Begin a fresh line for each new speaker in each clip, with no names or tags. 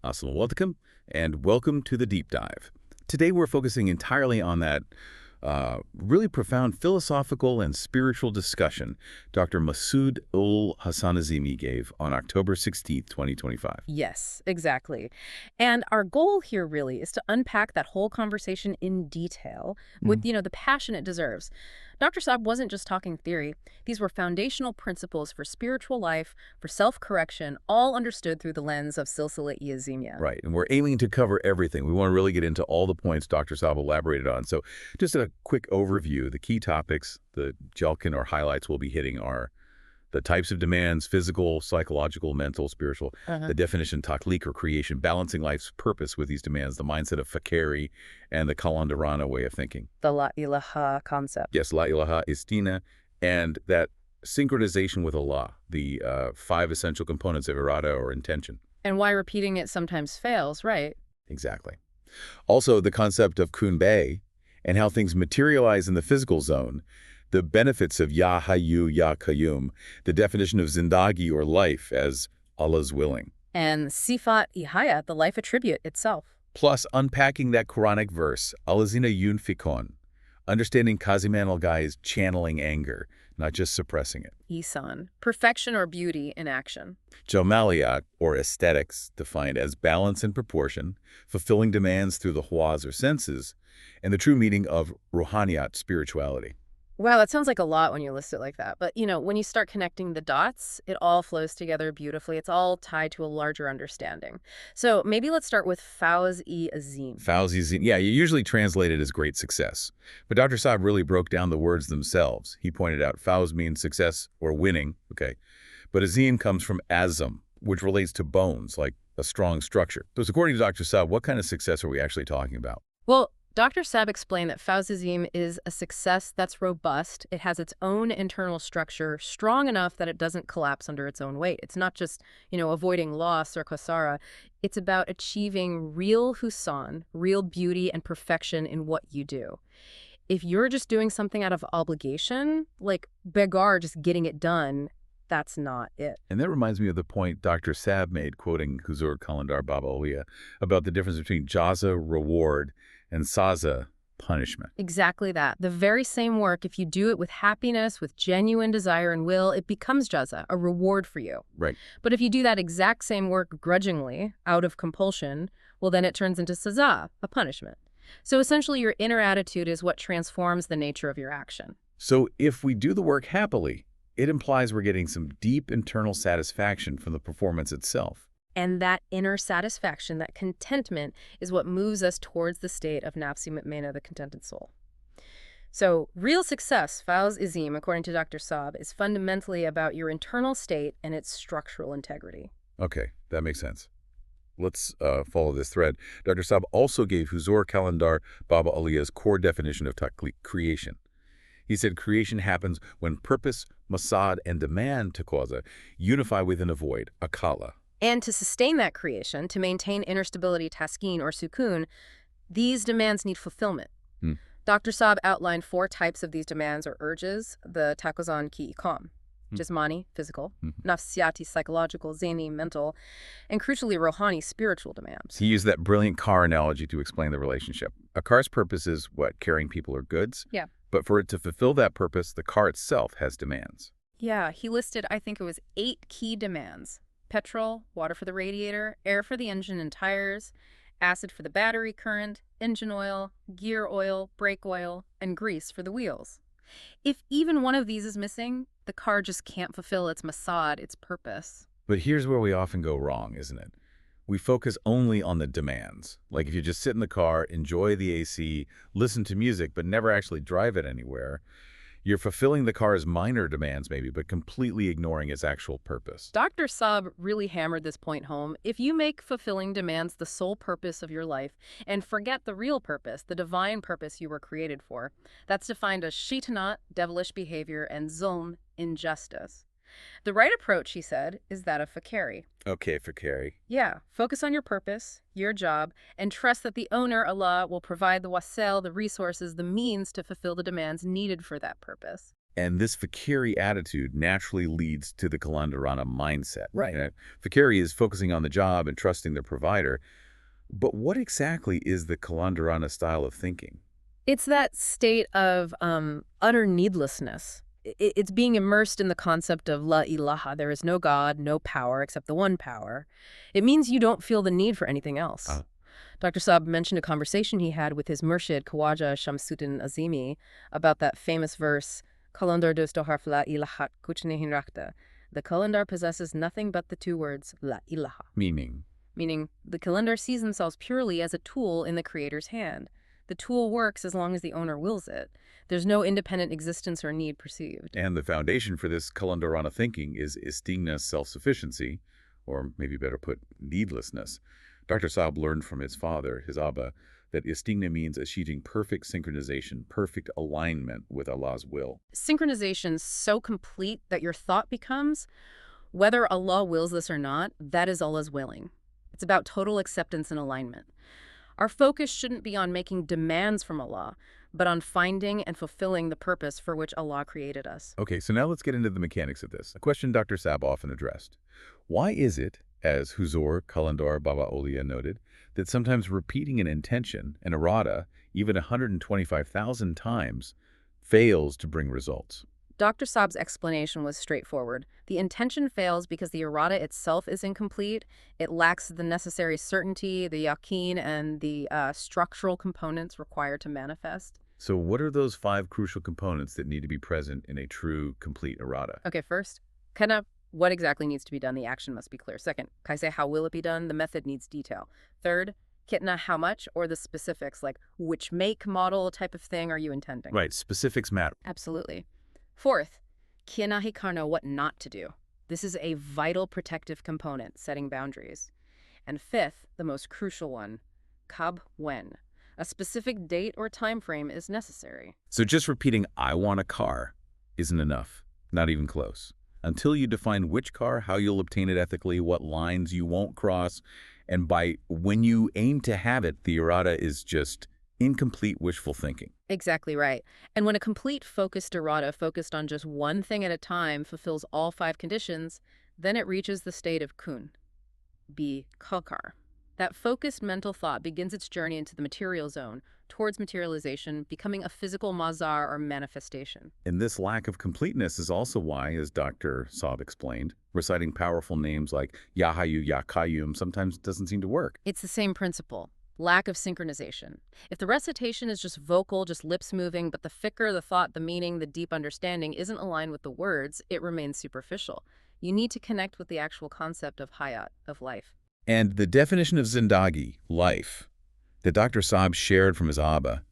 Assalamu alaikum, and welcome to the Deep Dive. Today we're focusing entirely on that really profound philosophical and spiritual discussion Dr. Maqsood Azeemi gave on October 16th, 2025.
Yes, exactly. And our goal here really is to unpack that whole conversation in detail with, the passion it deserves. Dr. Saab wasn't just talking theory. These were foundational principles for spiritual life, for self-correction, all understood through the lens of Silsila Iyazimya.
Right, and we're aiming to cover everything. We want to really get into all the points Dr. Saab elaborated on. So just a quick overview, the key topics, the Jelkin or highlights we'll be hitting are the types of demands, physical, psychological, mental, spiritual, the definition, takhliq or creation, balancing life's purpose with these demands, the mindset of Faqiri, and the Qalandar way of thinking.
The La ilaha concept.
Yes, La ilaha istina, and that synchronization with Allah, the 5 essential components of irada or intention.
And why repeating it sometimes fails, right?
Exactly. Also, the concept of kun bay and how things materialize in the physical zone, the benefits of Ya Hayyu Ya Qayyum, the definition of zindagi or life as Allah's willing.
And sifat ihaya, the life attribute itself.
Plus, unpacking that Quranic verse, Allazina yunfikun, understanding Qaziman al-Guy's channeling anger, not just suppressing it.
Ihsan, perfection or beauty in action.
Jamaliyat, or aesthetics, defined as balance and proportion, fulfilling demands through the hawaz or senses, and the true meaning of ruhaniyat, spirituality.
Wow, that sounds like a lot when you list it like that. But, when you start connecting the dots, it all flows together beautifully. It's all tied to a larger understanding. So maybe let's start with Fawz al-Azeem.
Fawz al-Azeem, yeah, you usually translate it as great success. But Dr. Saab really broke down the words themselves. He pointed out Fawz means success or winning, okay? But Azeem comes from azam, which relates to bones, like a strong structure. So according to Dr. Saab, what kind of success are we actually talking about?
Well, Dr. Saab explained that Fawz al-Azeem is a success that's robust. It has its own internal structure, strong enough that it doesn't collapse under its own weight. It's not just, avoiding loss or khasara. It's about achieving real husan, real beauty and perfection in what you do. If you're just doing something out of obligation, like begar just getting it done, that's not it.
And that reminds me of the point Dr. Saab made, quoting Qalandar Baba Auliya, about the difference between jaza, reward, and saza, punishment.
Exactly that. The very same work, if you do it with happiness, with genuine desire and will, it becomes jaza, a reward for you.
Right.
But if you do that exact same work grudgingly, out of compulsion, well, then it turns into saza, a punishment. So essentially, your inner attitude is what transforms the nature of your action.
So if we do the work happily, it implies we're getting some deep internal satisfaction from the performance itself.
And that inner satisfaction, that contentment, is what moves us towards the state of Nafs al-Mutmainna, the contented soul. So real success, Fawz al-Azeem, according to Dr. Saab, is fundamentally about your internal state and its structural integrity.
Okay, that makes sense. Let's follow this thread. Dr. Saab also gave Qalandar Baba Auliya's core definition of takhliq, creation. He said creation happens when purpose, masad, and demand, taqaza, unify within a void, a kala.
And to sustain that creation, to maintain inner stability, taskin or sukun, these demands need fulfillment. Dr. Saab outlined 4 types of these demands or urges: the taqazan ki ikam, jismani, physical, nafsiyati, psychological, zihni, mental, and crucially rohani, spiritual demands.
He used that brilliant car analogy to explain the relationship. A car's purpose is what? Carrying people or goods?
Yeah.
But for it to fulfill that purpose, the car itself has demands.
Yeah, he listed, I think it was 8 key demands. Petrol, water for the radiator, air for the engine and tires, acid for the battery current, engine oil, gear oil, brake oil, and grease for the wheels. If even one of these is missing, the car just can't fulfill its masad, its purpose.
But here's where we often go wrong, isn't it? We focus only on the demands. Like if you just sit in the car, enjoy the AC, listen to music, but never actually drive it anywhere, you're fulfilling the car's minor demands maybe, but completely ignoring its actual purpose.
Dr. Saab really hammered this point home. If you make fulfilling demands the sole purpose of your life and forget the real purpose, the divine purpose you were created for, that's defined as shaitanat, devilish behavior, and zulm, injustice. The right approach, he said, is that of Faqiri.
Okay, Faqiri.
Yeah, focus on your purpose, your job, and trust that the owner, Allah, will provide the wasel, the resources, the means to fulfill the demands needed for that purpose.
And this Faqiri attitude naturally leads to the Qalandarana mindset.
Right.
You know, Faqiri is focusing on the job and trusting the provider. But what exactly is the Qalandarana style of thinking?
It's that state of utter needlessness. It's being immersed in the concept of la ilaha. There is no God, no power except the one power. It means you don't feel the need for anything else. Dr. Saab mentioned a conversation he had with his murshid, Khawaja Shamsuddin Azeemi, about that famous verse, Qalandar dosto harf la ilahat kuch nahin rakhta. The Qalandar possesses nothing but the two words, la ilaha.
Meaning,
The Qalandar sees themselves purely as a tool in the creator's hand. The tool works as long as the owner wills it. There's no independent existence or need perceived.
and the foundation for this Qalandarana thinking is istigna self-sufficiency, or maybe better put, needlessness. Dr. Saab learned from his father, his Abba, that istigna means achieving perfect synchronization, perfect alignment with Allah's will.
Synchronization so complete that your thought becomes, whether Allah wills this or not, that is Allah's willing. It's about total acceptance and alignment. Our focus shouldn't be on making demands from Allah, but on finding and fulfilling the purpose for which Allah created us.
Okay, so now let's get into the mechanics of this, a question Dr. Saab often addressed. Why is it, as Huzur Qalandar Baba Auliya noted, that sometimes repeating an intention, an irada, even 125,000 times, fails to bring results?
Dr. Saab's explanation was straightforward. The intention fails because the irada itself is incomplete. It lacks the necessary certainty, the yaqeen, and the structural components required to manifest.
So what are those 5 crucial components that need to be present in a true, complete irada?
Okay, first, what exactly needs to be done? The action must be clear. Second, kaise, how will it be done? The method needs detail. Third, kitna, how much, or the specifics, like which make, model type of thing are you intending?
Right, specifics matter.
Absolutely. Fourth, kinahi karna, what not to do. This is a vital protective component, setting boundaries. And fifth, the most crucial one, kab, when. A specific date or time frame is necessary.
So just repeating, I want a car, isn't enough. Not even close. Until you define which car, how you'll obtain it ethically, what lines you won't cross, and by when you aim to have it, the irada is just incomplete wishful thinking.
Exactly right. And when a complete focused irada, focused on just one thing at a time, fulfills all 5 conditions, then it reaches the state of kun, be kalkar. That focused mental thought begins its journey into the material zone, towards materialization, becoming a physical mazar or manifestation.
And this lack of completeness is also why, as Dr. Saab explained, reciting powerful names like Ya Hayyu Ya Qayyum sometimes doesn't seem to work.
It's the same principle. Lack of synchronization. If the recitation is just vocal, just lips moving, but the fikr, the thought, the meaning, the deep understanding isn't aligned with the words, it remains superficial. You need to connect with the actual concept of hayat, of life.
And the definition of zindagi, life, that Dr. Saab shared from his Abba,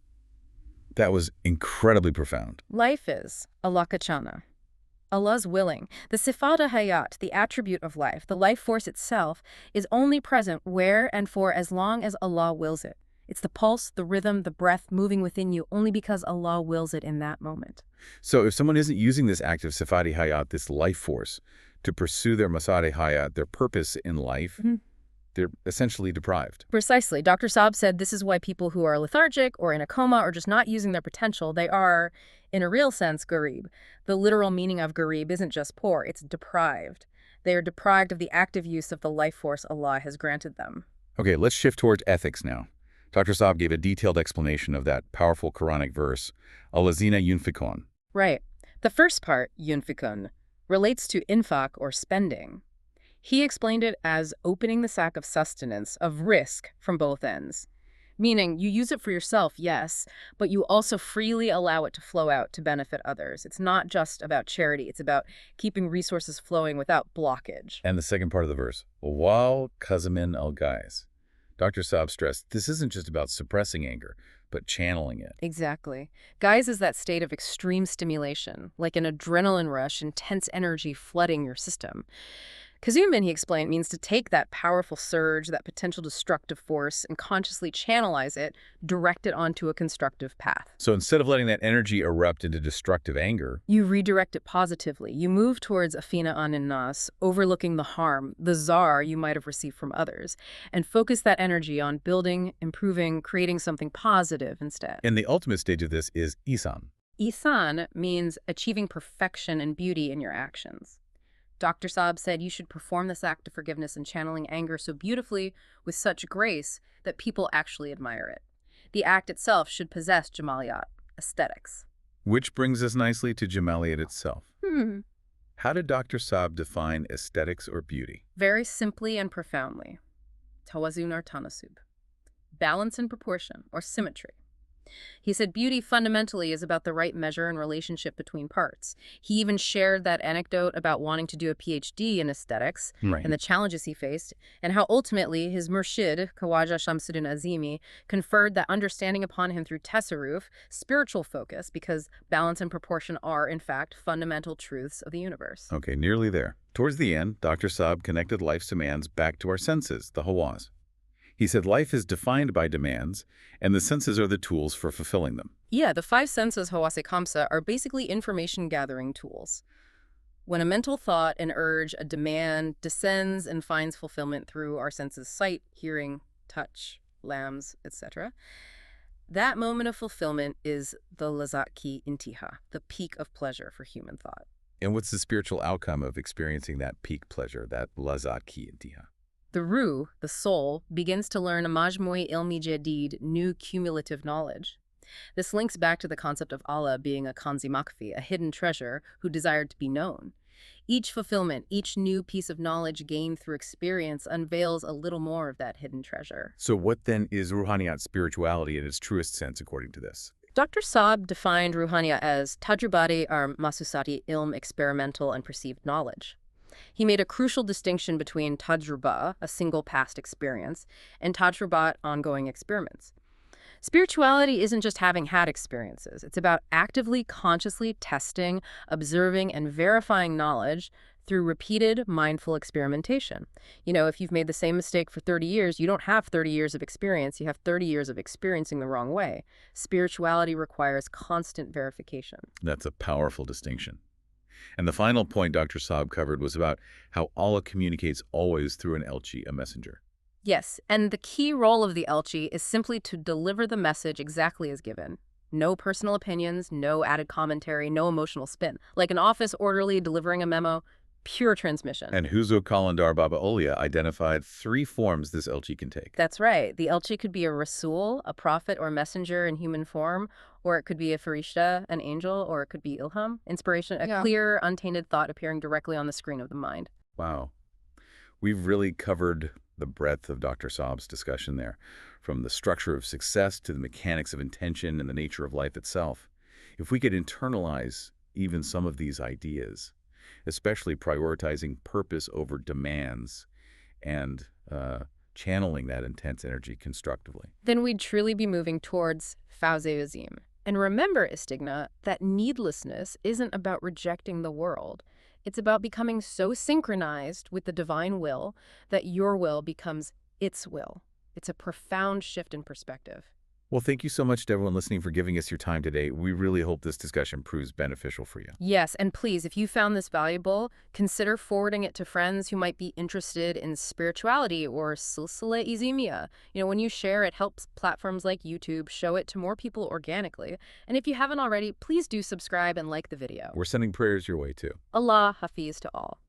that was incredibly profound.
Life is Allah kachana. Allah's willing. The sifata hayat, the attribute of life, the life force itself, is only present where and for as long as Allah wills it. It's the pulse, the rhythm, the breath moving within you only because Allah wills it in that moment.
So if someone isn't using this active sifati hayat, this life force, to pursue their masade hayat, their purpose in life, they're essentially deprived.
Precisely. Dr. Saab said this is why people who are lethargic or in a coma or just not using their potential, they are, in a real sense, garib. The literal meaning of garib isn't just poor, it's deprived. They are deprived of the active use of the life force Allah has granted them.
Okay, let's shift towards ethics now. Dr. Saab gave a detailed explanation of that powerful Quranic verse, al-lazina yunfikun.
Right. The first part, yunfikun, relates to infaq or spending. He explained it as opening the sack of sustenance, of risk from both ends. Meaning, you use it for yourself, yes, but you also freely allow it to flow out to benefit others. It's not just about charity, it's about keeping resources flowing without blockage.
And the second part of the verse, wal kazamin al-gais. Dr. Saab stressed this isn't just about suppressing anger, but channeling it.
Exactly. Guys is that state of extreme stimulation, like an adrenaline rush, intense energy flooding your system. Kazumin, he explained, means to take that powerful surge, that potential destructive force, and consciously channelize it, direct it onto a constructive path.
So instead of letting that energy erupt into destructive anger,
you redirect it positively. You move towards afina anin nas, overlooking the harm, the zar you might have received from others, and focus that energy on building, improving, creating something positive instead.
and the ultimate stage of this is isan.
Ihsan means achieving perfection and beauty in your actions. Dr. Saab said you should perform this act of forgiveness and channeling anger so beautifully with such grace that people actually admire it. The act itself should possess Jamaliyat, aesthetics.
Which brings us nicely to Jamaliyat itself. How did Dr. Saab define aesthetics or beauty?
Very simply and profoundly. Tawazun or tanasub. Balance and proportion, or symmetry. He said beauty fundamentally is about the right measure and relationship between parts. He even shared that anecdote about wanting to do a PhD in aesthetics and the challenges he faced, and how ultimately his murshid, Khawaja Shamsuddin Azeemi, conferred that understanding upon him through Tasawwuf, spiritual focus, because balance and proportion are, in fact, fundamental truths of the universe.
Okay, nearly there. Towards the end, Dr. Saab connected life's demands back to our senses, the hawas. He said life is defined by demands, and the senses are the tools for fulfilling them.
Yeah, the five senses, Hawase Kamsa, are basically information-gathering tools. When a mental thought, an urge, a demand descends and finds fulfillment through our senses sight, hearing, touch, lambs, etc., that moment of fulfillment is the lazat ki intiha, the peak of pleasure for human thought.
And what's the spiritual outcome of experiencing that peak pleasure, that lazat ki intiha?
The ruh, the soul, begins to learn a majmui ilmi jadid, new cumulative knowledge. This links back to the concept of Allah being a kanzi makfi, a hidden treasure who desired to be known. Each fulfillment, each new piece of knowledge gained through experience unveils a little more of that hidden treasure.
So what then is Ruhaniyat spirituality in its truest sense according to this?
Dr. Saab defined Ruhaniya as tajribati or masusati ilm, experimental and perceived knowledge. He made a crucial distinction between tajruba, a single past experience, and tajrubat, ongoing experiments. Spirituality isn't just having had experiences. It's about actively, consciously testing, observing, and verifying knowledge through repeated, mindful experimentation. You know, if you've made the same mistake for 30 years, you don't have 30 years of experience. You have 30 years of experiencing the wrong way. Spirituality requires constant verification.
That's a powerful distinction. And the final point Dr. Saab covered was about how Allah communicates always through an elchi, a messenger.
Yes, and the key role of the elchi is simply to deliver the message exactly as given. No personal opinions, no added commentary, no emotional spin. Like an office orderly delivering a memo, pure transmission.
And Huzo Qalandar Baba Auliya identified 3 forms this elchi can take.
That's right. The elchi could be a rasul, a prophet or messenger in human form, or it could be a farishta, an angel, or it could be ilham, inspiration, a clear, untainted thought appearing directly on the screen of the mind.
Wow. We've really covered the breadth of Dr. Saab's discussion there, from the structure of success to the mechanics of intention and the nature of life itself. If we could internalize even some of these ideas, especially prioritizing purpose over demands and channeling that intense energy constructively,
then we'd truly be moving towards Fawz al-Azeem. And remember, Istigna, that needlessness isn't about rejecting the world. It's about becoming so synchronized with the divine will that your will becomes its will. It's a profound shift in perspective.
Well, thank you so much to everyone listening for giving us your time today. We really hope this discussion proves beneficial for you.
Yes, and please, if you found this valuable, consider forwarding it to friends who might be interested in spirituality or silsila izimiya. You know, when you share, it helps platforms like YouTube show it to more people organically. And if you haven't already, please do subscribe and like the video.
We're sending prayers your way, too.
Allah Hafiz to all.